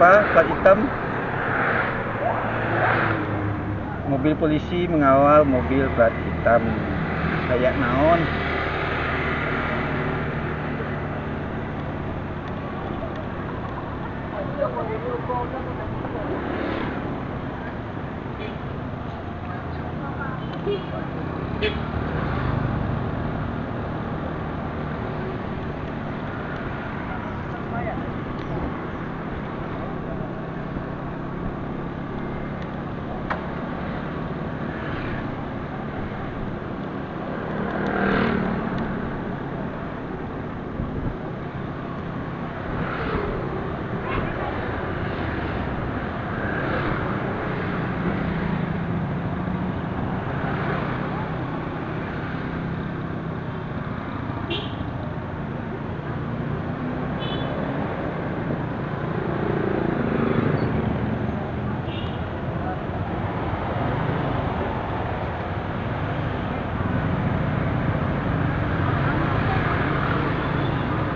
plat hitam. Mobil polisi mengawal mobil plat hitam. Kayak naon?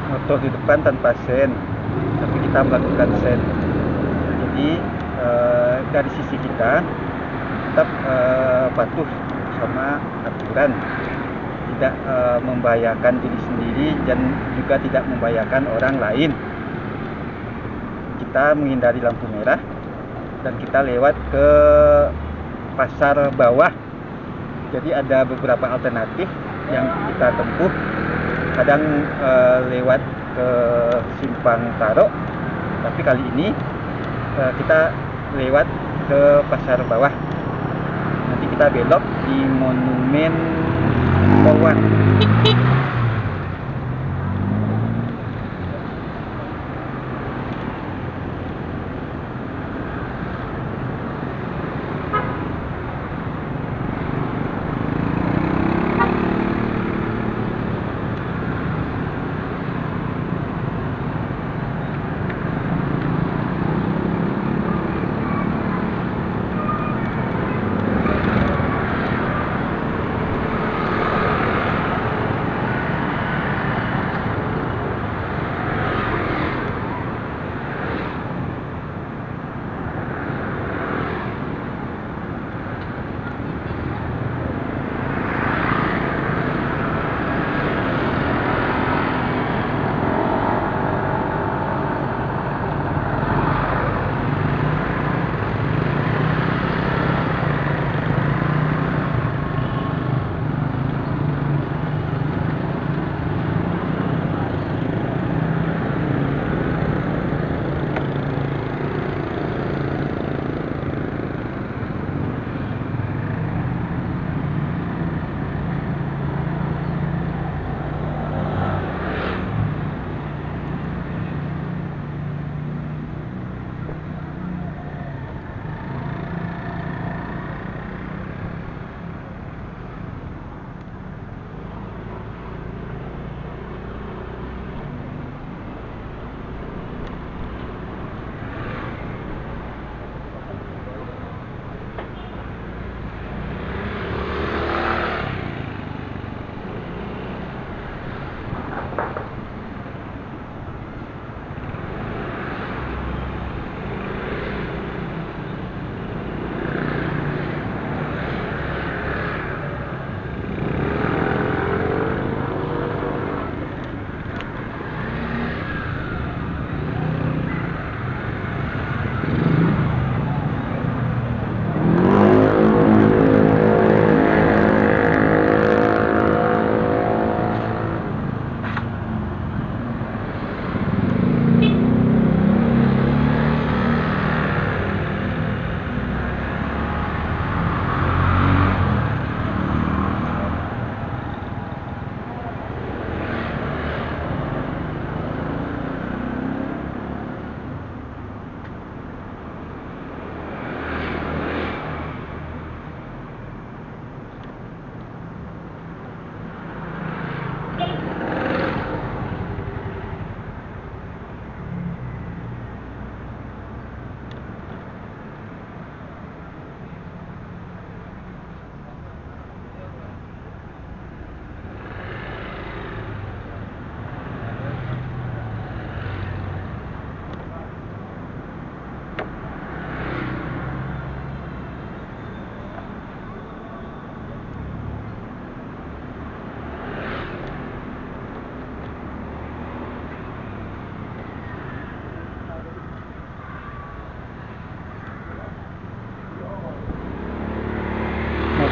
Motor di depan tanpa sen, tapi kita melakukan sen. Jadi dari sisi kita tetap patuh sama aturan, tidak membahayakan diri sendiri dan juga tidak membahayakan orang lain. Kita menghindari lampu merah dan kita lewat ke pasar bawah. Jadi ada beberapa alternatif yang kita tempuh. Kadang lewat ke Simpang Taro, tapi kali ini kita lewat ke pasar bawah. Nanti kita belok di Monumen Polwan.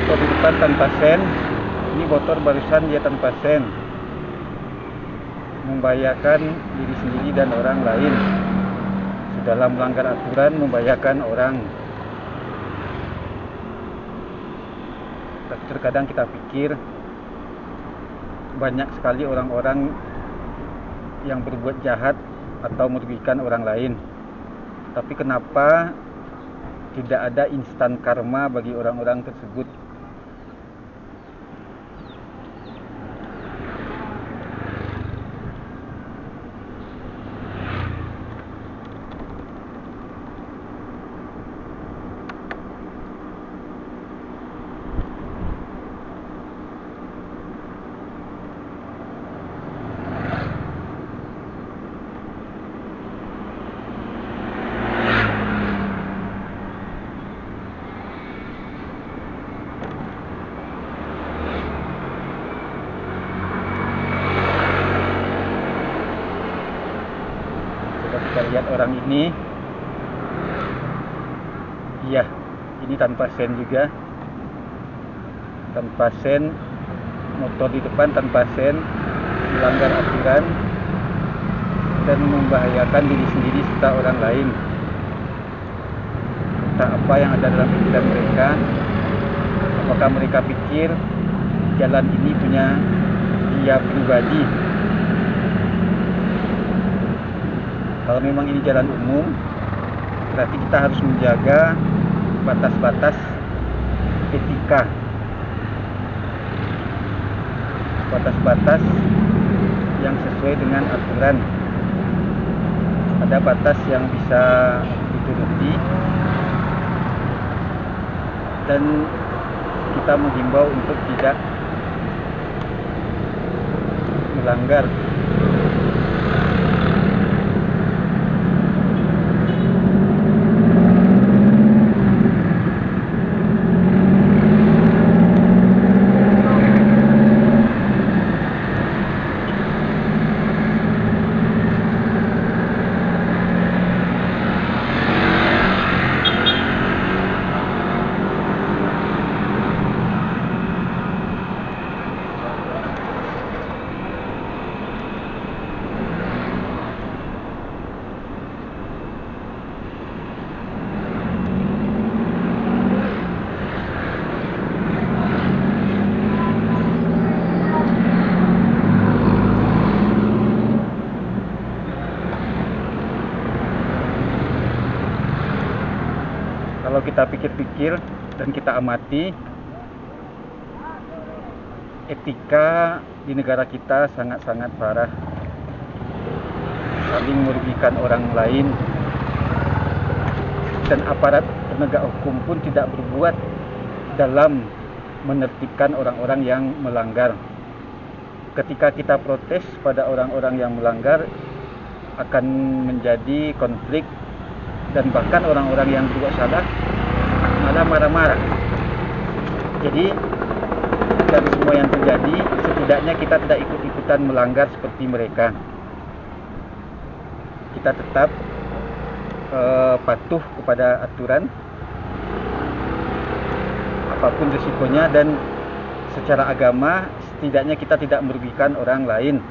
motor di depan tanpa sen. Ini motor barusan dia tanpa sen, membahayakan diri sendiri dan orang lain. Sudah melanggar aturan, membahayakan orang. Terkadang kita pikir banyak sekali orang-orang yang berbuat jahat atau merugikan orang lain. Tapi kenapa tidak ada instan karma bagi orang-orang tersebut? Kita lihat orang ini, iya, ini tanpa sen juga, tanpa sen, motor di depan tanpa sen, melanggar aturan dan membahayakan diri sendiri serta orang lain. Entah apa yang ada dalam pikiran mereka. Apakah mereka pikir jalan ini punya dia pribadi? Kalau memang ini jalan umum, berarti kita harus menjaga batas-batas etika, batas-batas yang sesuai dengan aturan. Ada batas yang bisa dituruti, dan kita menghimbau untuk tidak melanggar. Kalau kita pikir-pikir dan kita amati, etika di negara kita sangat-sangat parah. Saling merugikan orang lain, dan aparat penegak hukum pun tidak berbuat dalam menertibkan orang-orang yang melanggar. Ketika kita protes pada orang-orang yang melanggar, akan menjadi konflik, dan bahkan orang-orang yang berbuat salah malah marah-marah. Jadi dari semua yang terjadi, setidaknya kita tidak ikut-ikutan melanggar seperti mereka. Kita tetap patuh kepada aturan apapun risikonya, dan secara agama setidaknya kita tidak merugikan orang lain.